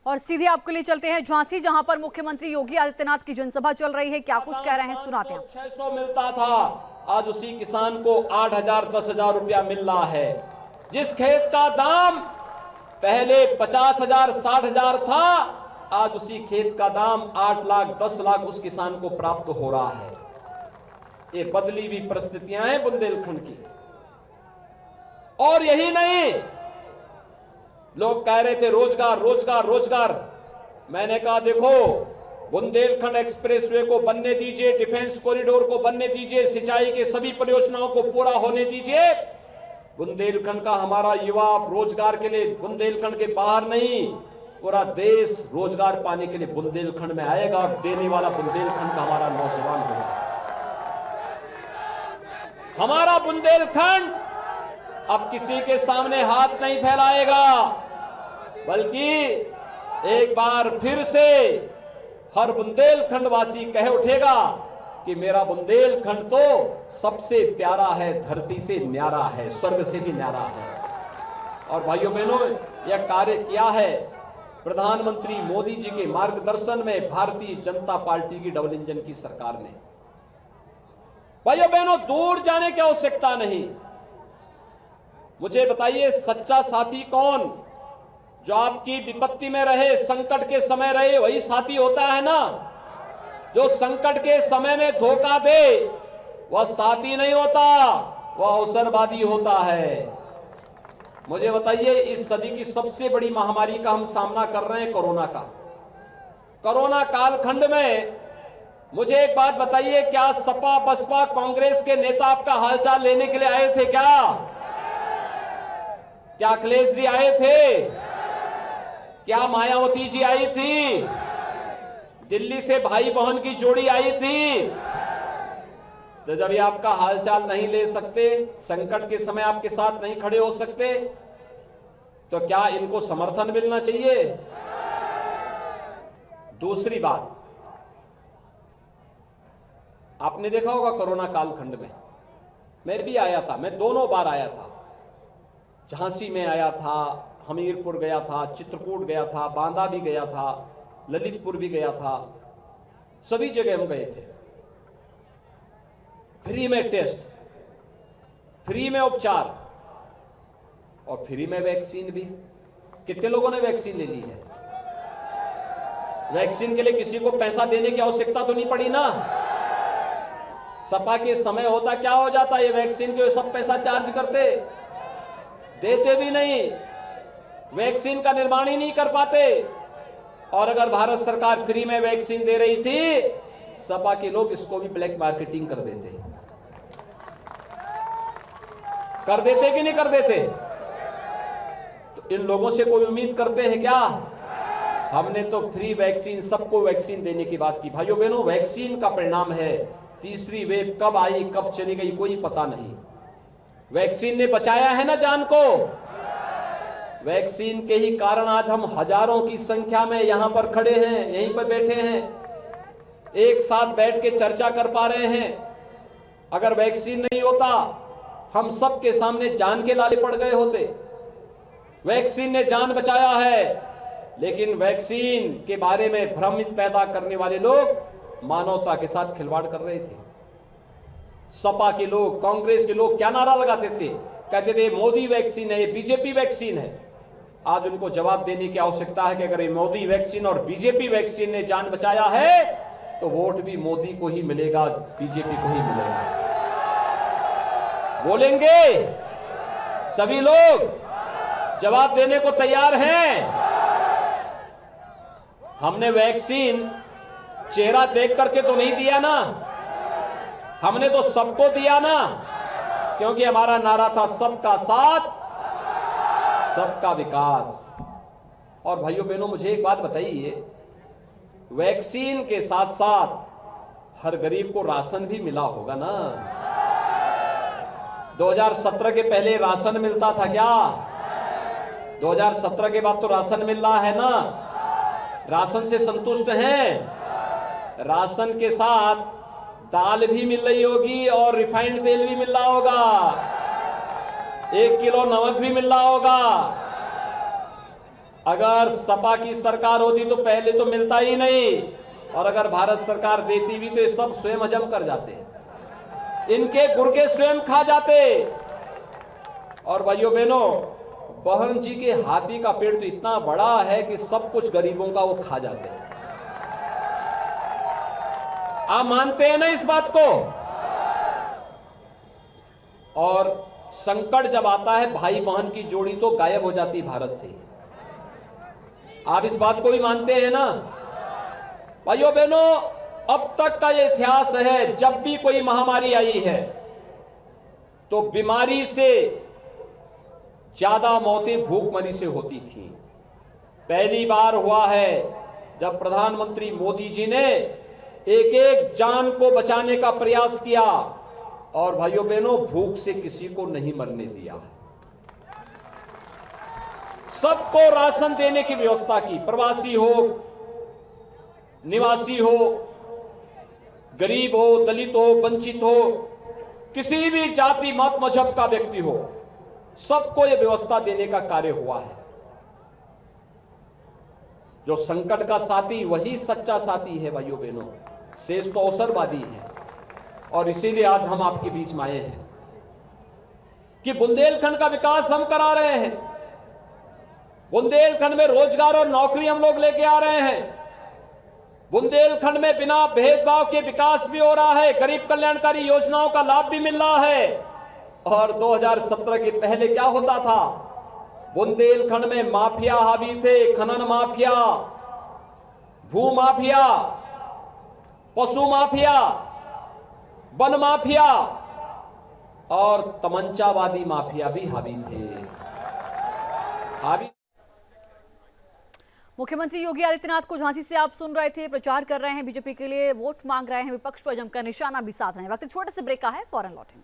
और सीधे आपके लिए चलते हैं झांसी, जहां पर मुख्यमंत्री योगी आदित्यनाथ की जनसभा चल रही है। क्या कुछ कह रहे हैं, सुनाते हैं। 600 मिलता था, आज उसी किसान को 8,000 10,000 रुपया मिल रहा है। जिस खेत का दाम पहले 50,000 60,000 था, आज उसी खेत का दाम 8 लाख 10 लाख उस किसान को प्राप्त हो रहा है। ये बदली हुई परिस्थितियां हैं बुंदेलखंड की। और यही नहीं, लोग कह रहे थे रोजगार रोजगार रोजगार। मैंने कहा देखो, बुंदेलखंड एक्सप्रेसवे को बनने दीजिए, डिफेंस कॉरिडोर को बनने दीजिए, सिंचाई के सभी परियोजनाओं को पूरा होने दीजिए। बुंदेलखंड का हमारा युवा रोजगार के लिए बुंदेलखंड के बाहर नहीं, पूरा देश रोजगार पाने के लिए बुंदेलखंड में आएगा और देने वाला बुंदेलखंड का हमारा नौजवान होगा। हमारा बुंदेलखंड अब किसी के सामने हाथ नहीं फैलाएगा, बल्कि एक बार फिर से हर बुंदेलखंड वासी कह उठेगा कि मेरा बुंदेलखंड तो सबसे प्यारा है, धरती से न्यारा है, स्वर्ग से भी न्यारा है। और भाइयों बहनों, यह कार्य किया है प्रधानमंत्री मोदी जी के मार्गदर्शन में भारतीय जनता पार्टी की डबल इंजन की सरकार ने। भाइयों बहनों, दूर जाने की आवश्यकता नहीं। मुझे बताइए, सच्चा साथी कौन? जो आपकी विपत्ति में रहे, संकट के समय रहे, वही साथी होता है ना। जो संकट के समय में धोखा दे वह साथी नहीं होता, वह अवसरवादी होता है। मुझे बताइए, इस सदी की सबसे बड़ी महामारी का हम सामना कर रहे हैं, कोरोना का। कोरोना कालखंड में मुझे एक बात बताइए, क्या सपा बसपा कांग्रेस के नेता आपका हालचाल लेने के लिए आए थे? क्या अखिलेश जी आए थे? क्या मायावती जी आई थी? दिल्ली से भाई बहन की जोड़ी आई थी? तो जब ये आपका हालचाल नहीं ले सकते, संकट के समय आपके साथ नहीं खड़े हो सकते, तो क्या इनको समर्थन मिलना चाहिए? दूसरी बात, आपने देखा होगा कोरोना कालखंड में मैं भी आया था, मैं दोनों बार आया था। झांसी में आया था, हमीरपुर गया था, चित्रकूट गया था, बांदा भी गया था, ललितपुर भी गया था, सभी जगह हम गए थे। फ्री में टेस्ट, फ्री में उपचार और फ्री में वैक्सीन भी। कितने लोगों ने वैक्सीन ले ली है? वैक्सीन के लिए किसी को पैसा देने की आवश्यकता तो नहीं पड़ी ना। सपा के समय होता क्या हो जाता, ये वैक्सीन के सब पैसा चार्ज करते, देते भी नहीं, वैक्सीन का निर्माण ही नहीं कर पाते। और अगर भारत सरकार फ्री में वैक्सीन दे रही थी, सपा के लोग इसको भी ब्लैक मार्केटिंग कर देते कि नहीं कर देते? तो इन लोगों से कोई उम्मीद करते हैं क्या? हमने तो फ्री वैक्सीन, सबको वैक्सीन देने की बात की। भाइयों बहनों, वैक्सीन का परिणाम है तीसरी वेव कब आई कब चली गई कोई पता नहीं। वैक्सीन ने बचाया है ना जान को। वैक्सीन के ही कारण आज हम हजारों की संख्या में यहां पर खड़े हैं, यहीं पर बैठे हैं, एक साथ बैठ के चर्चा कर पा रहे हैं। अगर वैक्सीन नहीं होता, हम सब के सामने जान के लाले पड़ गए होते। वैक्सीन ने जान बचाया है, लेकिन वैक्सीन के बारे में भ्रमित पैदा करने वाले लोग मानवता के साथ खिलवाड़ कर रहे थे। सपा के लोग, कांग्रेस के लोग क्या नारा लगाते थे? कहते थे मोदी वैक्सीन है, बीजेपी वैक्सीन है। आज उनको जवाब देने की आवश्यकता है कि अगर ये मोदी वैक्सीन और बीजेपी वैक्सीन ने जान बचाया है, तो वोट भी मोदी को ही मिलेगा, बीजेपी को ही मिलेगा। बोलेंगे सभी लोग, जवाब देने को तैयार हैं। हमने वैक्सीन चेहरा देख करके तो नहीं दिया ना, हमने तो सबको दिया ना, क्योंकि हमारा नारा था सबका साथ सबका विकास। और भाइयों बहनों, मुझे एक बात बताइए, वैक्सीन के साथ साथ हर गरीब को राशन भी मिला होगा ना। 2017 के पहले राशन मिलता था क्या? 2017 के बाद तो राशन मिल रहा है ना। राशन से संतुष्ट हैं? राशन के साथ दाल भी मिल रही होगी और रिफाइंड तेल भी मिल रहा होगा, 1 किलो नमक भी मिल रहा होगा। अगर सपा की सरकार होती तो पहले तो मिलता ही नहीं, और अगर भारत सरकार देती भी तो ये सब स्वयं हजम कर जाते, इनके गुर्गे स्वयं खा जाते। और भाइयों बहनों, बहन जी के हाथी का पेट तो इतना बड़ा है कि सब कुछ गरीबों का वो खा जाते हैं। आप मानते हैं ना इस बात को? और संकट जब आता है, भाई बहन की जोड़ी तो गायब हो जाती है भारत से। आप इस बात को भी मानते हैं ना? भाइयों बहनों, अब तक का ये इतिहास है, जब भी कोई महामारी आई है तो बीमारी से ज्यादा मौतें भूखमरी से होती थी। पहली बार हुआ है जब प्रधानमंत्री मोदी जी ने एक एक जान को बचाने का प्रयास किया, और भाइयों बहनों, भूख से किसी को नहीं मरने दिया। सबको राशन देने की व्यवस्था की, प्रवासी हो, निवासी हो, गरीब हो, दलित हो, वंचित हो, किसी भी जाति मत मजहब का व्यक्ति हो, सबको यह व्यवस्था देने का कार्य हुआ है। जो संकट का साथी वही सच्चा साथी है भाइयों बहनों, शेष तो अवसरवादी है। और इसीलिए आज हम आपके बीच में आए हैं कि बुंदेलखंड का विकास हम करा रहे हैं। बुंदेलखंड में रोजगार और नौकरी हम लोग लेके आ रहे हैं। बुंदेलखंड में बिना भेदभाव के विकास भी हो रहा है, गरीब कल्याणकारी योजनाओं का लाभ भी मिल रहा है। और 2017 के पहले क्या होता था? बुंदेलखंड में माफिया हावी थे, खनन माफिया, भू माफिया, पशु माफिया, वन माफिया और तमंचावादी माफिया भी हावी थे। मुख्यमंत्री योगी आदित्यनाथ को झांसी से आप सुन रहे थे, प्रचार कर रहे हैं, बीजेपी के लिए वोट मांग रहे हैं, विपक्ष पर जमकर निशाना भी साध रहे हैं। वक्त एक छोटे से ब्रेक का है, फौरन लौटेंगे।